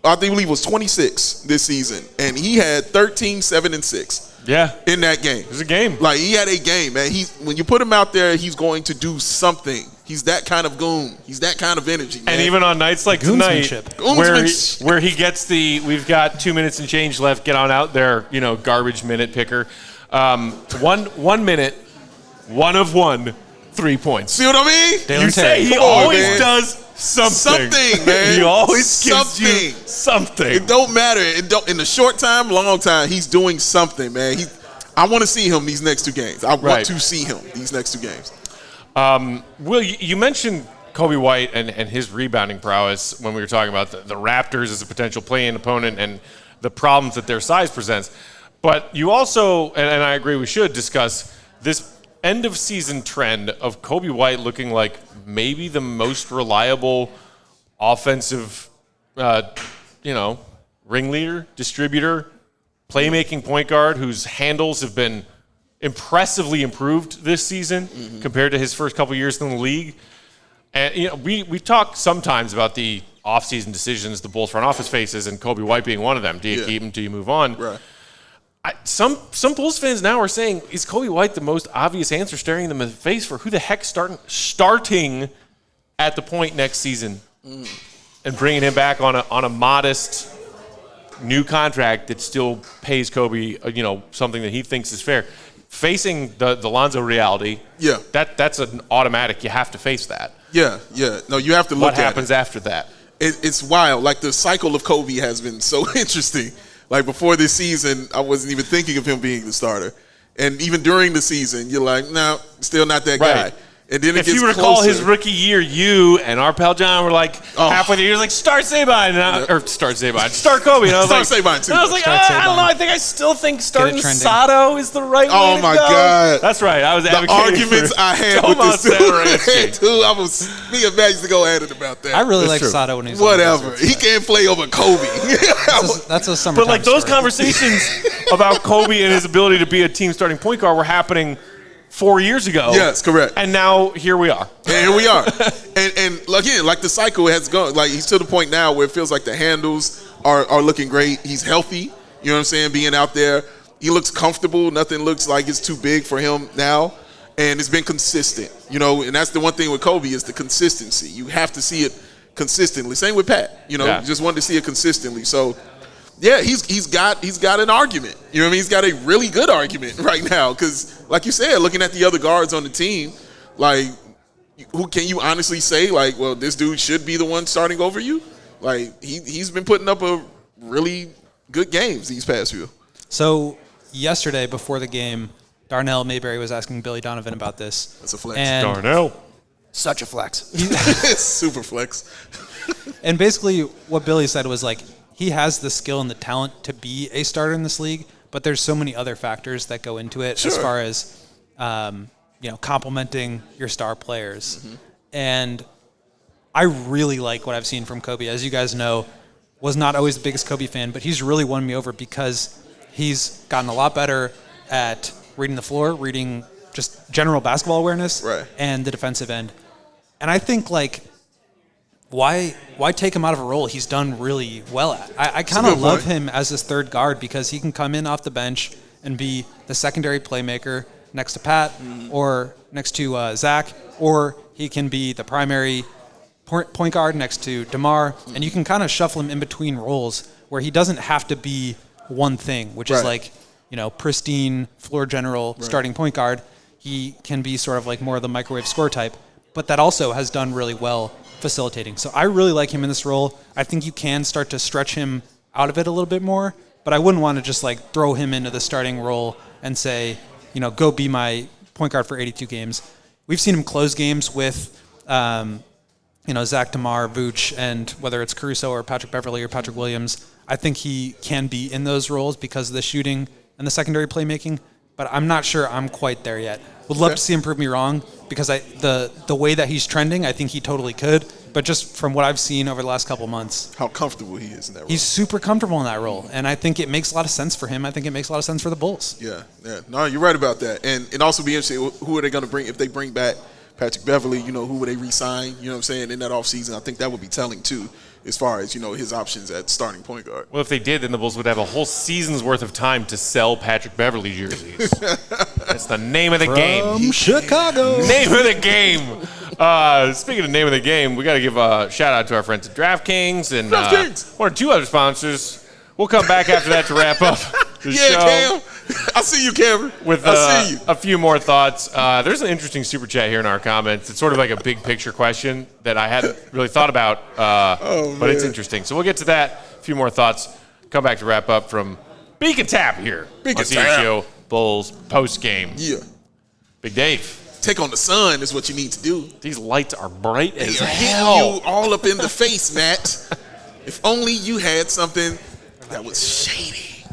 I believe, was 26 this season. And he had 13, 7, and 6.
Yeah.
In that game.
It was a game.
Like, he had a game, man. When you put him out there, he's going to do something. He's that kind of goon. He's that kind of energy, man.
And even on nights like tonight, where he gets we've got 2 minutes and change left, get on out there, garbage minute picker. 1 minute, 1 of 1, 3 points.
See what I mean?
You say he always does something.
Something, man.
He always gives you something.
It don't matter. In the short time, long time, he's doing something, man. I want to see him these next 2 games. I want to see him these next 2 games.
Will, you mentioned Kobe White and his rebounding prowess when we were talking about the Raptors as a potential play-in opponent and the problems that their size presents. But you also, and I agree we should discuss, this end-of-season trend of Kobe White looking like maybe the most reliable offensive, ringleader, distributor, playmaking point guard whose handles have been impressively improved this season compared to his first couple years in the league. And we talk sometimes about the offseason decisions the Bulls front office faces, and Kobe White being one of them. Do you keep him? Do you move on?
Right.
Some Bulls fans now are saying, is Kobe White the most obvious answer staring them in the face for who the heck starting at the point next season and bringing him back on a modest new contract that still pays Kobe something that he thinks is fair. Facing the Lonzo reality, that's an automatic. You have to face that.
Yeah. No, you have to look at it.
What happens after that?
It's wild. Like, the cycle of Kobe has been so interesting. Like, before this season, I wasn't even thinking of him being the starter. And even during the season, you're like, no, still not that guy. And then
if you recall his rookie year, you and our pal John were like halfway through. He was like, "Start Sabine," or "Start Sabine, start Kobe." And I was
Start
like,
Sabine too.
And I was like, I don't know. I still think starting Sato is the right way to go.
Oh my God,
that's right. I was
the arguments I had with this dude. I was me and Max to go at it about that.
I really like Sato when he's
whatever. He can't play over Kobe.
That's a summer.
But like those conversations about Kobe and his ability to be a team starting point guard were happening 4 years ago.
Yes, correct.
And now here we are.
And here we are. and again, like the cycle has gone. Like he's to the point now where it feels like the handles are looking great. He's healthy. You know what I'm saying? Being out there, he looks comfortable. Nothing looks like it's too big for him now. And it's been consistent. You know, and that's the one thing with Kobe is the consistency. You have to see it consistently. Same with Pat. You know, just wanted to see it consistently. So. Yeah, he's got an argument. You know what I mean? He's got a really good argument right now because, like you said, looking at the other guards on the team, like, who can you honestly say, like, well, this dude should be the one starting over you? Like, he's been putting up a really good games these past few.
So yesterday before the game, Darnell Mayberry was asking Billy Donovan about this.
That's a flex.
And
Darnell.
Such a flex.
Super flex.
And basically what Billy said was, like, he has the skill and the talent to be a starter in this league, but there's so many other factors that go into it as far as, complementing your star players. Mm-hmm. And I really like what I've seen from Kobe. As you guys know, was not always the biggest Kobe fan, but he's really won me over because he's gotten a lot better at reading the floor, reading just general basketball awareness, and the defensive end. And I think, like, why take him out of a role he's done really well at? I kind of love him as his third guard because he can come in off the bench and be the secondary playmaker next to Pat or next to Zach, or he can be the primary point guard next to DeMar, and you can kind of shuffle him in between roles where he doesn't have to be one thing, which is like, pristine floor general starting point guard. He can be sort of like more of the microwave score type, but that also has done really well facilitating. So I really like him in this role. I think you can start to stretch him out of it a little bit more, but I wouldn't want to just like throw him into the starting role and say, go be my point guard for 82 games. We've seen him close games with, Zach, DeMar, Vooch, and whether it's Caruso or Patrick Beverley or Patrick Williams. I think he can be in those roles because of the shooting and the secondary playmaking, but I'm not sure I'm quite there yet. Would love to see him prove me wrong because the way that he's trending, I think he totally could. But just from what I've seen over the last couple months,
how comfortable he is in that role.
He's super comfortable in that role, and I think it makes a lot of sense for him. I think it makes a lot of sense for the Bulls.
Yeah. No, you're right about that. And also be interesting, who are they going to bring if they bring back Patrick Beverley? Who would they re-sign? You know what I'm saying, in that offseason? I think that would be telling too, as far as his options at starting point guard.
Well, if they did, then the Bulls would have a whole season's worth of time to sell Patrick Beverley jerseys. That's the name of the game.
From Chicago.
Name of the game. Speaking of name of the game, we got to give a shout out to our friends at DraftKings and one or two other sponsors. We'll come back after that to wrap up the show.
Cam. I see you, Cameron.
With a few more thoughts. There's an interesting super chat here in our comments. It's sort of like a big picture question that I hadn't really thought about, but it's interesting. So we'll get to that. A few more thoughts. Come back to wrap up from Beacon Tap here on CHGO Bulls Postgame.
Yeah.
Big Dave.
Take on the sun is what you need to do.
These lights are bright as hell.
Hitting you all up in the face, Matt. If only you had something that was shady.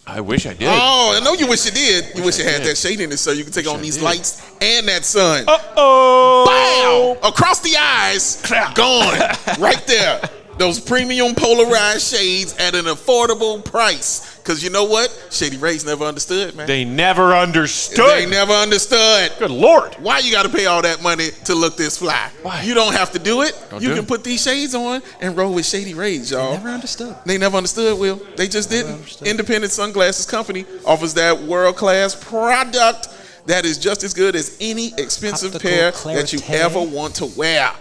I wish I did.
Oh, I know you wish you did. You wish you had that shadiness so you could take on these lights and that sun.
Uh-oh.
Bam! Across the eyes. Gone. Right there. Those premium polarized shades at an affordable price. Because you know what? Shady Rays never understood, man.
They never understood.
They never understood.
Good Lord.
Why you got to pay all that money to look this fly?
Why?
You don't have to do it.
You
can put these shades on and roll with Shady Rays, y'all.
They never understood.
They never understood, Will. They just didn't. Independent Sunglasses Company offers that world-class product that is just as good as any expensive pair that you ever want to wear.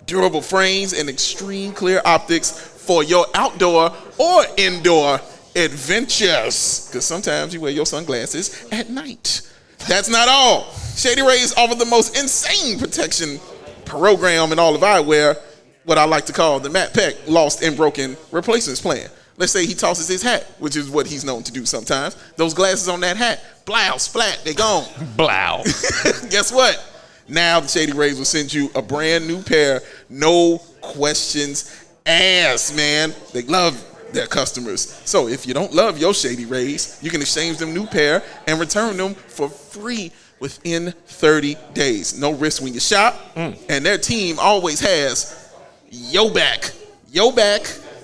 Durable frames and extreme clear optics for your outdoor or indoor adventures. Because sometimes you wear your sunglasses at night. That's not all. Shady Rays offer the most insane protection program in all of eyewear, what I like to call the Matt Peck lost and broken replacements plan. Let's say he tosses his hat, which is what he's known to do sometimes. Those glasses on that hat, blow, splat, they gone.
Blow.
Guess what? Now the Shady Rays will send you a brand new pair, no questions asked, man. They love their customers. So if you don't love your Shady Rays, you can exchange them new pair and return them for free within 30 days. No risk when you shop. And their team always has your back,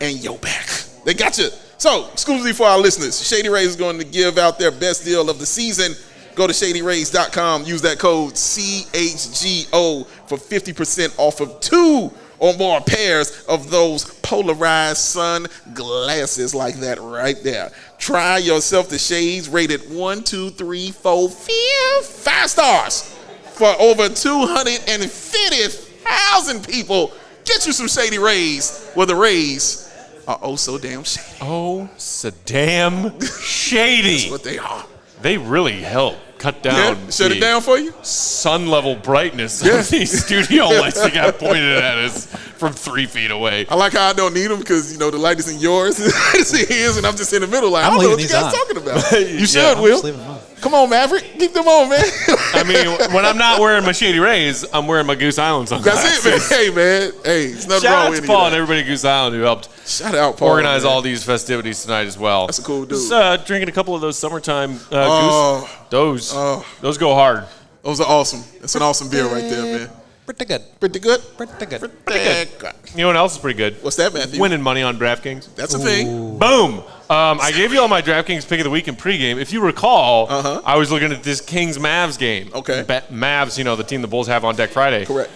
and your back. They got you. So, exclusively for our listeners, Shady Rays is going to give out their best deal of the season. Go to ShadyRays.com. Use that code CHGO for 50% off of 2 or more pairs of those polarized sunglasses like that right there. Try yourself the shades rated 1, 2, 3, 4, 5 stars for over 250,000 people. Get you some Shady Rays where the Rays are oh so damn shady.
Oh, so damn shady.
That's what they are.
They really help cut down.
Yeah, shut it down for you?
Sun level brightness of these studio lights that got pointed at us from 3 feet away.
I like how I don't need them because, the light is in yours, the light is in his, and I'm just in the middle like, I don't know what you guys talking about. You should, Will. Come on, Maverick. Keep them on, man.
I mean, when I'm not wearing my Shady Rays, I'm wearing my Goose Island sunglasses.
That's it, man. Hey, it's nothing
Shout
wrong
out
with
to Paul and everybody at Goose Island who helped organize all these festivities tonight as well.
That's a cool dude.
Just drinking a couple of those summertime Goose. Those go hard.
Those are awesome. That's an awesome beer right there, man.
Pretty good.
Pretty good?
Pretty good.
You know what else is pretty good?
What's that, Matthew?
Winning money on DraftKings.
That's a thing.
Boom. I gave you all my DraftKings pick of the week in pregame. If you recall, I was looking at this Kings-Mavs game.
Okay.
Mavs, the team the Bulls have on deck Friday.
Correct.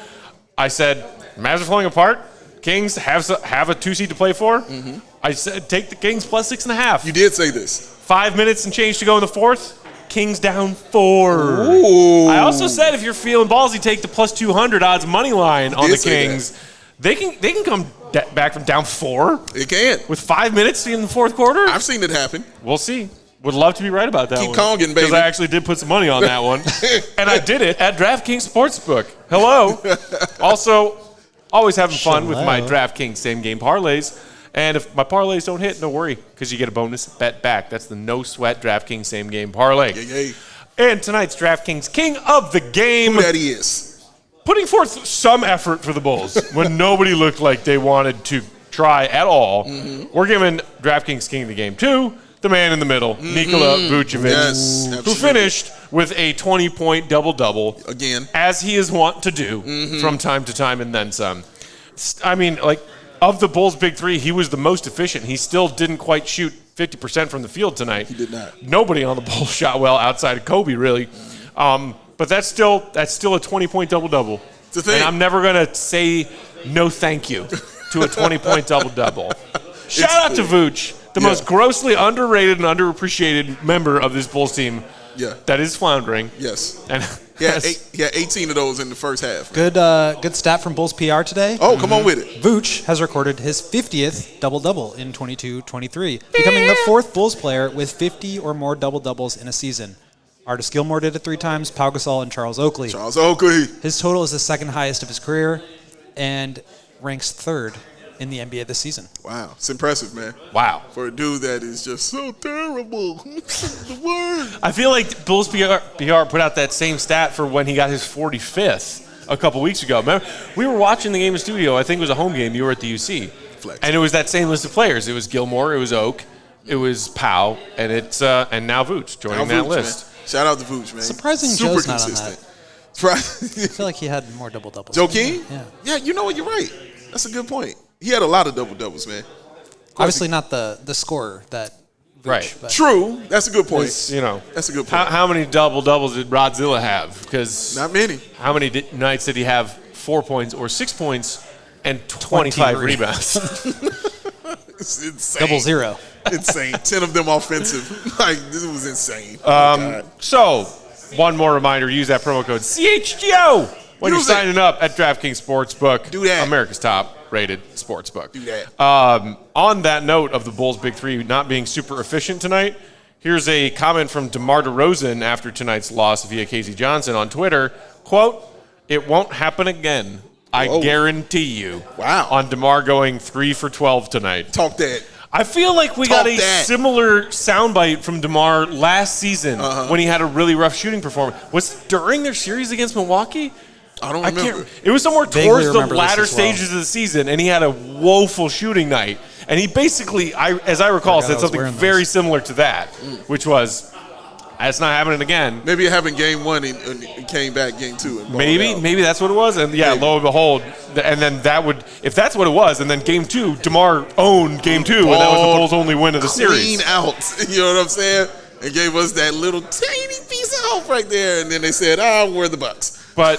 I said, Mavs are falling apart. Kings have a 2 seed to play for. I said, take the Kings plus 6.5.
You did say this.
5 minutes and change to go in the fourth. Kings down 4.
Ooh.
I also said if you're feeling ballsy, take the plus 200 odds money line on the Kings. They can come back from down 4.
It can.
With 5 minutes in the fourth quarter.
I've seen it happen.
We'll see. Would love to be right about that one.
Keep conging, baby.
Because I actually did put some money on that one. And I did it at DraftKings Sportsbook. Hello. Also, always having fun with my DraftKings same-game parlays. And if my parlays don't hit, no worry, because you get a bonus bet back. That's the no-sweat DraftKings same-game parlay.
Yeah.
And tonight's DraftKings King of the Game.
Who that is.
Putting forth some effort for the Bulls when nobody looked like they wanted to try at all. We're giving DraftKings King of the Game to the man in the middle, Nikola Vucevic, who finished with a 20-point double-double.
Again.
As he is wont to do from time to time and then some. I mean, of the Bulls' big three, he was the most efficient. He still didn't quite shoot 50% from the field tonight.
He did not.
Nobody on the Bulls shot well outside of Kobe, really. But that's still a 20-point double-double.
It's a thing.
And I'm never going to say no thank you to a 20-point double-double. Shout out to Vooch, the most grossly underrated and underappreciated member of this Bulls team that is floundering.
Yes.
And
Yeah, 18 of those in the first half.
Good stat from Bulls PR today.
Oh, come on with it.
Vooch has recorded his 50th double-double in 22-23, becoming the 4th Bulls player with 50 or more double-doubles in a season. Artis Gilmore did it 3 times, Pau Gasol, and Charles Oakley. His total is the 2nd highest of his career and ranks 3rd in the NBA this season.
Wow. It's impressive, man.
Wow.
For a dude that is just so terrible. The word.
I feel like Bulls PR put out that same stat for when he got his 45th a couple weeks ago. Remember, we were watching the game in studio. I think it was a home game. You were at the UC.
Flex.
And it was that same list of players. It was Gilmore, it was Oak, it was Powell, and and now Vooch joining that list.
Man. Shout out to Vooch, man.
Surprising
Super
Joe's
consistent.
not on that. I feel like he had more double-doubles.
Joe King?
Yeah,
you know what? You're right. That's a good point. He had a lot of double-doubles, man.
Obviously not the scorer that Vooch.
Right.
But
True. That's a good point.
That's
a good point.
How many double-doubles did Rodzilla have? Because
not many.
How many nights did he have 4 points or 6 points and 25 rebounds?
It's insane.
0-0.
Insane. 10 of them offensive. This was insane.
So, one more reminder, use that promo code CHGO when you're signing up at DraftKings Sportsbook.
Do that.
America's top-rated sportsbook.
Do that.
On that note of the Bulls' big three not being super efficient tonight, here's a comment from DeMar DeRozan after tonight's loss via Casey Johnson on Twitter. Quote, "It won't happen again. I guarantee you."
Wow.
On DeMar going 3 for 12 tonight.
Talk that.
I feel like we got a similar soundbite from DeMar last season when he had a really rough shooting performance. Was during their series against Milwaukee?
I don't remember.
It was somewhere towards the latter
as well.
stages of the season, and he had a woeful shooting night. And he basically, as I recall, said something very similar to that, which was, that's not happening again.
Maybe it happened game 1 and came back game 2. And
maybe that's what it was. And lo and behold, and then if that's what it was, and then game 2, DeMar owned game 2, and that was the Bulls' only win of the series.
Clean out. You know what I'm saying? And gave us that little tiny piece of hope right there. And then they said, we're the Bucks.
But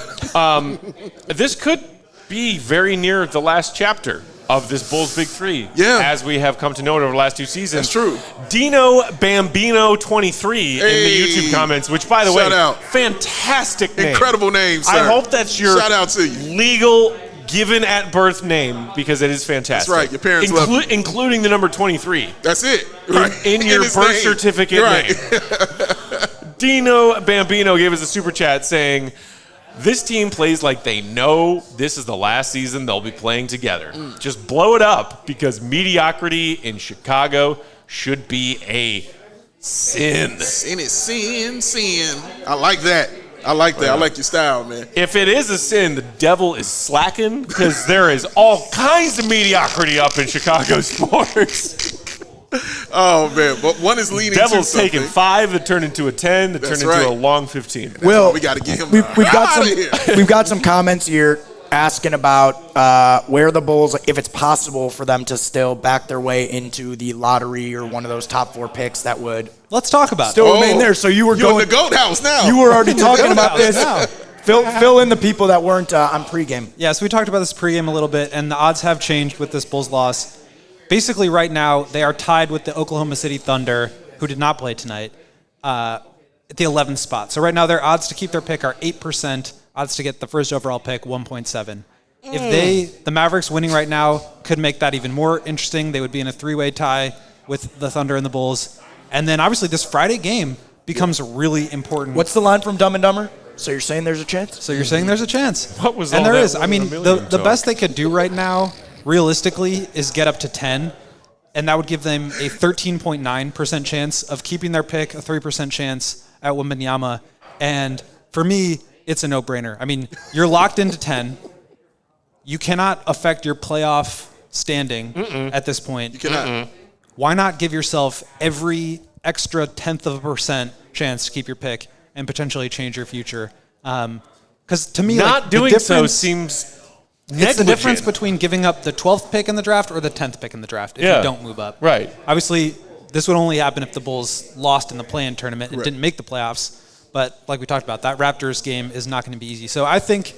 this could be very near the last chapter of this Bulls Big Three, as we have come to know it over the last 2 seasons.
That's true.
Dino Bambino 23 in the YouTube comments, which, by the way, fantastic name.
Incredible name, sir.
I hope that's your
shout out to you.
Legal given at birth name, because it is fantastic.
That's right. Your parents love you.
Including the number 23.
That's it. Right.
In your birth certificate name. Dino Bambino gave us a super chat saying, this team plays like they know this is the last season they'll be playing together. Just blow it up, because mediocrity in Chicago should be a sin.
Sin is sin. I like that. I like your style, man.
If it is a sin, the devil is slacking, because there is all kinds of mediocrity up in Chicago sports.
Oh, man. But one is leading
Devil's
to something.
taking 5 that turned into a 10 that turned into a long 15.
Will,
we got to get him
we've got some comments here asking about where the Bulls, if it's possible for them to still back their way into the lottery or one of those top 4 picks that would.
Let's talk about
still remain there. So you were
going in the GOAT house now.
You were already talking about this. Fill in the people that weren't on pregame.
Yeah, so we talked about this pregame a little bit, and the odds have changed with this Bulls loss. Basically, right now, they are tied with the Oklahoma City Thunder, who did not play tonight, at the 11th spot. So right now, their odds to keep their pick are 8%. Odds to get the first overall pick, 1.7. If the Mavericks winning right now could make that even more interesting. They would be in a 3-way tie with the Thunder and the Bulls. And then, obviously, this Friday game becomes really important.
What's the line from Dumb and Dumber? So you're saying there's a chance?
So you're saying there's a chance.
What was
and
all
there
that
is. I mean, the best they could do right now, realistically, is get up to 10, and that would give them a 13.9% chance of keeping their pick, a 3% chance at Wembanyama, and for me, it's a no-brainer. I mean, you're locked into 10. You cannot affect your playoff standing at this point.
You cannot.
Why not give yourself every extra 1/10% chance to keep your pick and potentially change your future? Because to me,
not doing so seems negligent.
It's the difference between giving up the 12th pick in the draft or the 10th pick in the draft if you don't move up.
Right.
Obviously, this would only happen if the Bulls lost in the play-in tournament and didn't make the playoffs. But like we talked about, that Raptors game is not going to be easy. So I think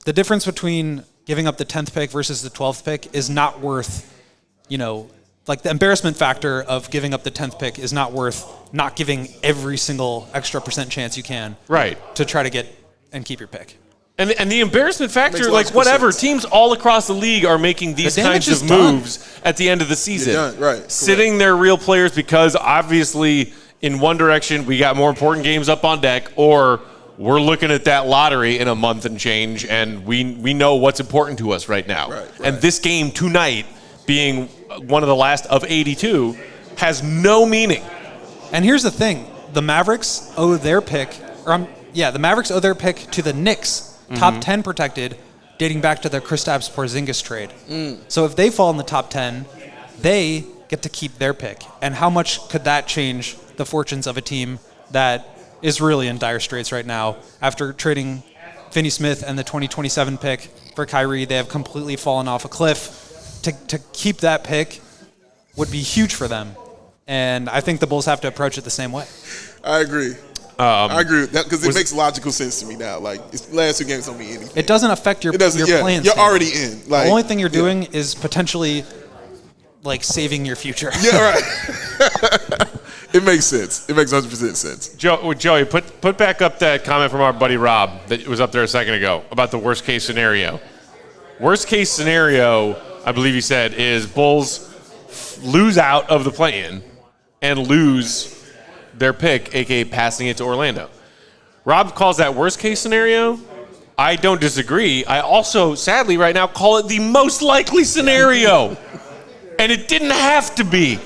the difference between giving up the 10th pick versus the 12th pick is not worth, like the embarrassment factor of giving up the 10th pick is not worth not giving every single extra % chance you can.
Right.
To try to get and keep your pick.
And the embarrassment factor, like whatever, teams all across the league are making these kinds of moves at the end of the season. Sitting their real players because obviously in one direction we got more important games up on deck, or we're looking at that lottery in a month and change, and we know what's important to us right now. And this game tonight, being one of the last of 82, has no meaning.
And here's the thing. The Mavericks owe their pick, the Mavericks owe their pick to the Knicks. Top 10 protected, dating back to the Kristaps Porzingis trade. So if they fall in the top 10, they get to keep their pick. And how much could that change the fortunes of a team that is really in dire straits right now? After trading Finney Smith and the 2027 pick for Kyrie, they have completely fallen off a cliff. To keep that pick would be huge for them. And I think the Bulls have to approach it the same way.
I agree. I agree with that because it makes logical sense to me now. Like, the last 2 games don't mean anything.
It doesn't affect your plans.
You're already in.
Like, the only thing you're doing is potentially, like, saving your future.
Yeah, right. It makes sense. It makes 100% sense.
Joey, put back up that comment from our buddy Rob that was up there a second ago about the worst case scenario. Worst case scenario, I believe you said, is Bulls lose out of the play-in and lose their pick, a.k.a. passing it to Orlando. Rob calls that worst case scenario. I don't disagree. I also, sadly, right now, call it the most likely scenario. And it didn't have to be.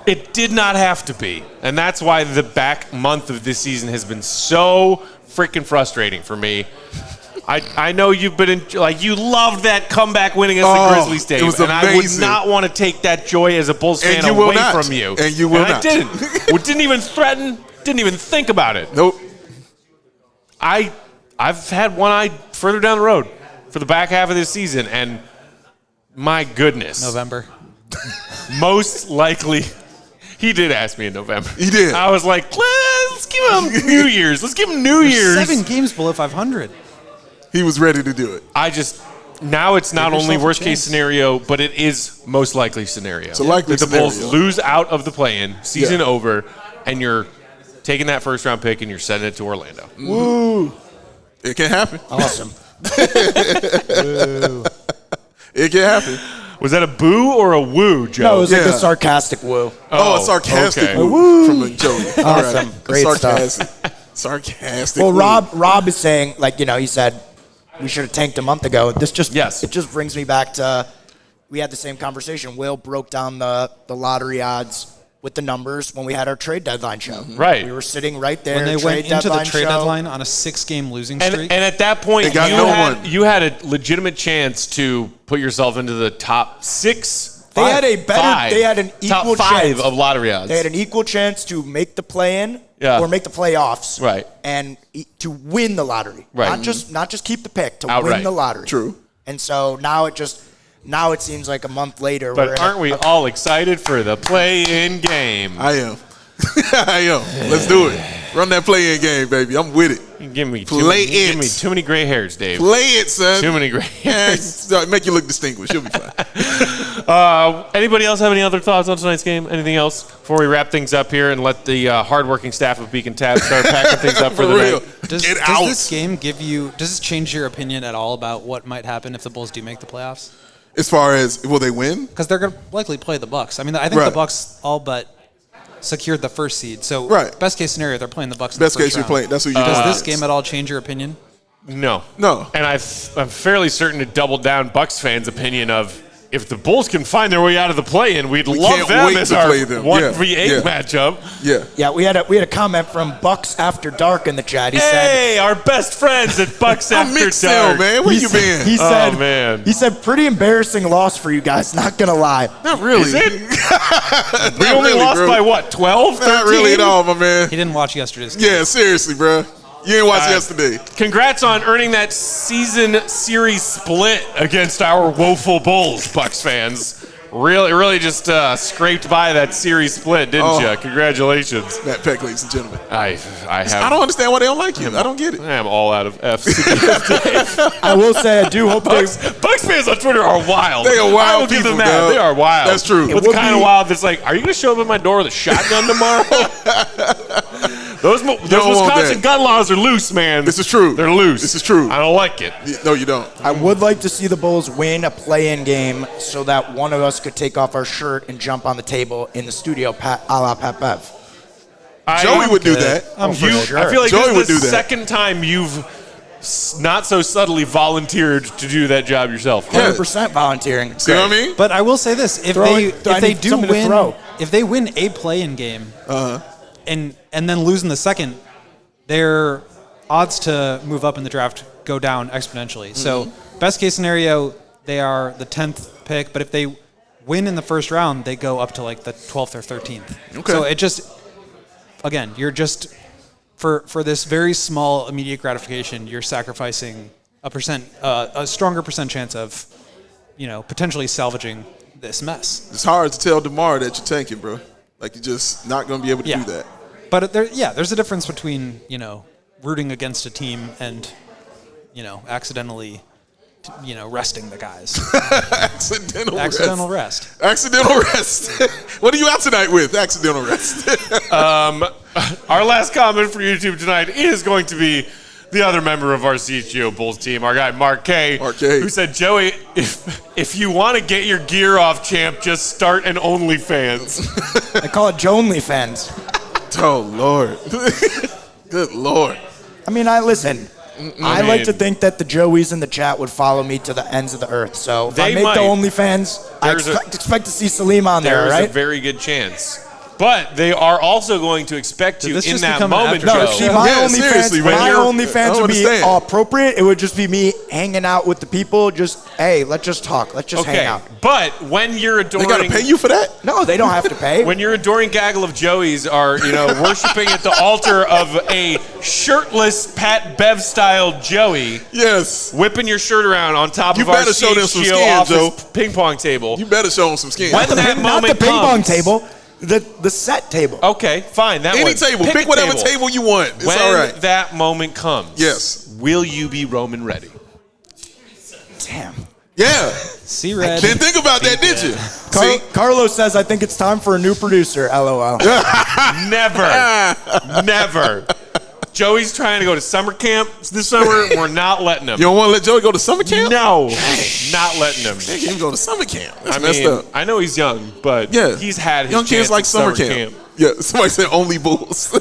It did not have to be. And that's why the back month of this season has been so freaking frustrating for me. I know you've been you loved that comeback win against the Grizzlies, Dave.
It was
and
amazing.
I would not want to take that joy as a Bulls fan away from you.
And you will not.
I didn't. Didn't even threaten. Didn't even think about it.
Nope.
I've had one eye further down the road for the back half of this season, and my goodness,
November.
Most likely. He did ask me in November.
He did.
I was like, let's give him New Year's. Let's give him New Year's.
7 games below 500.
He was ready to do it.
Now it's not
Give
only
yourself a
worst case
chance.
scenario, but it is most likely scenario.
It's a likely
that the Bulls
scenario.
lose out of the play-in, season
Yeah.
over, and you're taking that first-round pick and you're sending it to Orlando.
Woo. It can happen.
Awesome.
It can happen.
Was that a boo or a woo, Joe?
No, it was like
Yeah.
a sarcastic woo.
Oh, a sarcastic
okay.
woo from a Joey. All right.
Awesome. Great
sarcastic. Sarcastic.
Well,
woo.
Rob is saying, he said we should have tanked a month ago. It just brings me back to we had the same conversation. Will broke down the lottery odds with the numbers when we had our trade deadline show.
Right.
We were sitting right there.
When they went into the
deadline
trade
show.
deadline on a 6-game losing streak.
And at that point,
They got no one.
you had a legitimate chance to put yourself into the top 6.
They had a better.
Five.
They had an equal
top 5
chance
of lottery odds.
They had an equal chance to make the play-in
Yeah.
or make the playoffs,
Right.
And to win the lottery,
Right.
Not just keep the pick to
Outright.
win the lottery.
True.
And so now it seems like a month later. we're
But
in
aren't we all excited for the play-in game?
I am. I am. Let's do it. Run that play-in game, baby. I'm with it.
You give me
Play it.
too many gray hairs, Dave.
Play it, son.
Too many gray hairs.
Make you look distinguished. You'll be fine.
Anybody else have any other thoughts on tonight's game? Anything else before we wrap things up here and let the hardworking staff of Beacon Tab start packing things up for the
real.
night?
Does
out.
this game does this change your opinion at all about what might happen if the Bulls do make the playoffs?
As far as will they win?
Because they're going to likely play the Bucks. I mean, I think
Right.
the Bucks all but secured the first seed. So
Right.
best case scenario, they're playing the Bucks in
Best
the first
case you're
round.
playing. That's who you're
Does
going
this game at all change your opinion?
No.
No.
And I'm fairly certain to double down Bucks fans' opinion of if the Bulls can find their way out of the play-in, we'd love
can't
them
wait
as
to
our
play them.
1v8
Yeah.
matchup.
Yeah.
Yeah, we had a comment from Bucks After Dark in the chat. He said.
Hey, our best friends at Bucks
I'm
After
mixed
Dark.
man. Where you been?
He said,
Oh, man.
He said, pretty embarrassing loss for you guys. Not gonna lie.
Not really.
Is it? We
Not
only
really,
lost
bro.
by what, 12, 13?
Not really at all, my man.
He didn't watch yesterday's game.
Yeah, seriously, bro. You didn't watch yesterday.
Congrats on earning that season series split against our woeful Bulls, Bucks fans. Really just scraped by that series split, didn't you? Congratulations.
Matt Peck, ladies and gentlemen.
I
don't understand why they don't like you. I don't get it.
I am all out of F's.
I will say, I do hope
Bucks fans on Twitter are wild.
They are wild
I will give them
people,
that.
dog.
They are wild.
That's true.
But
It
the
would
kind of
be-
wild that's like, are you going to show up at my door with a shotgun tomorrow? Those
don't want
Wisconsin
that.
gun laws are loose, man.
This is true.
They're loose.
This is true.
I don't like it.
No, you don't.
I would like to see the Bulls win a play-in game so that one of us could take off our shirt and jump on the table in the studio, a la Pat Bev.
Joey would do that.
I'm for sure.
I feel like
Joey
this
would
is the
do that.
second time you've not so subtly volunteered to do that job yourself.
Yeah.
100% volunteering.
See what I mean?
But I will say this: if
I
they
need
do
something to
win,
throw.
if they win a play-in game, and then lose in the second, their odds to move up in the draft go down exponentially. So best case scenario, they are the 10th pick, but if they win in the first round, they go up to like the 12th or 13th.
Okay.
So it just, again, you're just for this very small immediate gratification, you're sacrificing a stronger percent chance of, potentially salvaging this mess.
It's hard to tell DeMar that you're tanking, bro. Like, you're just not going to be able to do that.
But there's a difference between, rooting against a team and, accidentally, resting the guys.
Accidental
rest.
Accidental rest. What are you out tonight with? Accidental rest.
Our last comment for YouTube tonight is going to be the other member of our CHGO Bulls team, our guy Mark K, who said, Joey, if you want to get your gear off, champ, just start an OnlyFans.
I call it Jonely fans.
Oh, Lord. Good Lord.
I mean, I like to think that the Joeys in the chat would follow me to the ends of the earth. So if I
They
make
might.
the OnlyFans, I expect to see Salim on there,
There's
right?
a very good chance. But they are also going to expect you in that moment,
No,
Joe.
see, my OnlyFans would be appropriate. It would just be me hanging out with the people. Just, hey, let's just talk. Let's just hang out.
But when you're adoring...
They got to pay you for that?
No, they don't have to pay.
When your adoring gaggle of Joeys are, worshiping at the altar of a shirtless Pat Bev-style Joey.
Yes.
Whipping your shirt around on top of our CHGO office ping pong table.
You better show them some skin.
When that moment
Not the ping
comes,
pong table. The set table.
Okay, fine.
Any table. Pick whatever table you want. It's all right.
When that moment comes,
yes,
will you be Roman ready?
Damn.
Yeah.
See red.
Didn't think about that, did you?
Carlos says, I think it's time for a new producer. LOL.
Never. Joey's trying to go to summer camp this summer. We're not letting him.
You don't want to let Joey go to summer camp?
No. Not letting him.
They can't go to summer camp. That's messed up.
I know he's young, but he's had his
young kids like summer camp. Yeah, somebody said only Bulls.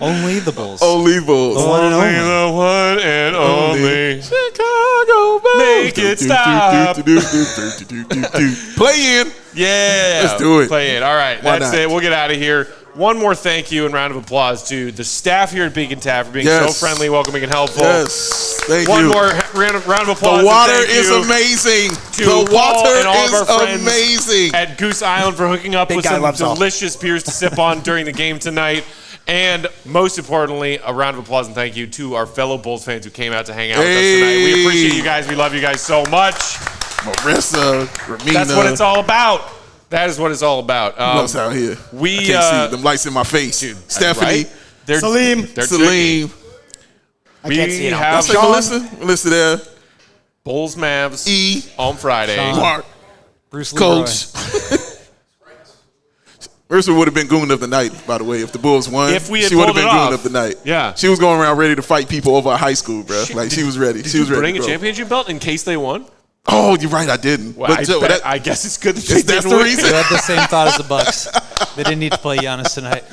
Only the Bulls.
Only Bulls.
The one and only.
The one and only.
Chicago Bulls.
Make it stop.
Play in.
Yeah.
Let's do it.
Play in. All right. That's it. We'll get out of here. One more thank you and round of applause to the staff here at Beacon Tap for being so friendly, welcoming, and helpful.
Yes. Thank you.
One more round of applause.
The water is amazing.
The
water is amazing.
At Goose Island for hooking up with some delicious beers to sip on during the game tonight. And most importantly, a round of applause and thank you to our fellow Bulls fans who came out to hang out with us tonight. We appreciate you guys. We love you guys so much.
Marissa, Ramina.
That's what it's all about. That is what it's all about.
Who else out here? I can't see them lights in my face. Dude, Stephanie.
Right?
Salim.
I can't see it.
That's Melissa there.
Bulls Mavs on Friday.
Mark.
Bruce
Coach. Marissa would have been goon of the night, by the way, if the Bulls won.
If we had
she would have been
goon
of the night.
Yeah.
She was going around ready to fight people over high school, bro. She was ready.
Did you bring a championship belt in case they won?
Oh, you're right. I didn't.
Well, I guess it's good that they
that's
didn't
the reason.
They had the same thought as the Bucks. They didn't need to play Giannis tonight.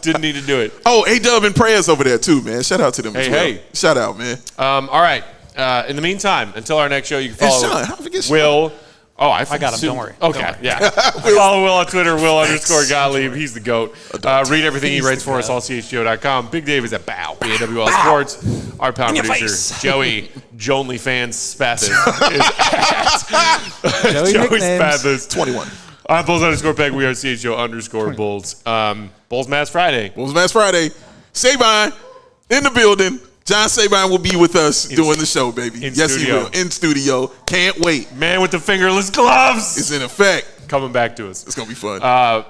Didn't need to do it.
Oh, A-Dub and prayers over there too, man. Shout out to them as well. Hey. Shout out, man.
All right. In the meantime, until our next show, you can follow Will. Oh, I
got him. Don't worry.
Okay,
don't worry.
Yeah. Follow Will on Twitter, Will_Gottlieb. He's the GOAT. Read everything he writes for us, all CHGO.com. Big Dave is at BAWL Sports. Our pound producer, Joey Jonelyfans Spathis, is at Joey Spathis
21.
I'm Bulls_Peg. We are CHGO_Bulls. Bulls Mass Friday.
Bulls Mass Friday. Sabine in the building. John Sabine will be with us doing the show, baby. Yes, he will. In studio. Can't wait.
Man with the fingerless gloves.
It's in effect.
Coming back to us.
It's going to be fun.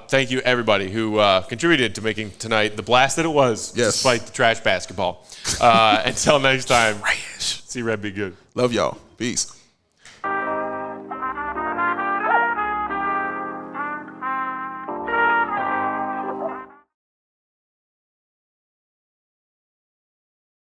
Thank you, everybody, who contributed to making tonight the blast that it was, despite the trash basketball. Until next time, see Red be good.
Love y'all. Peace.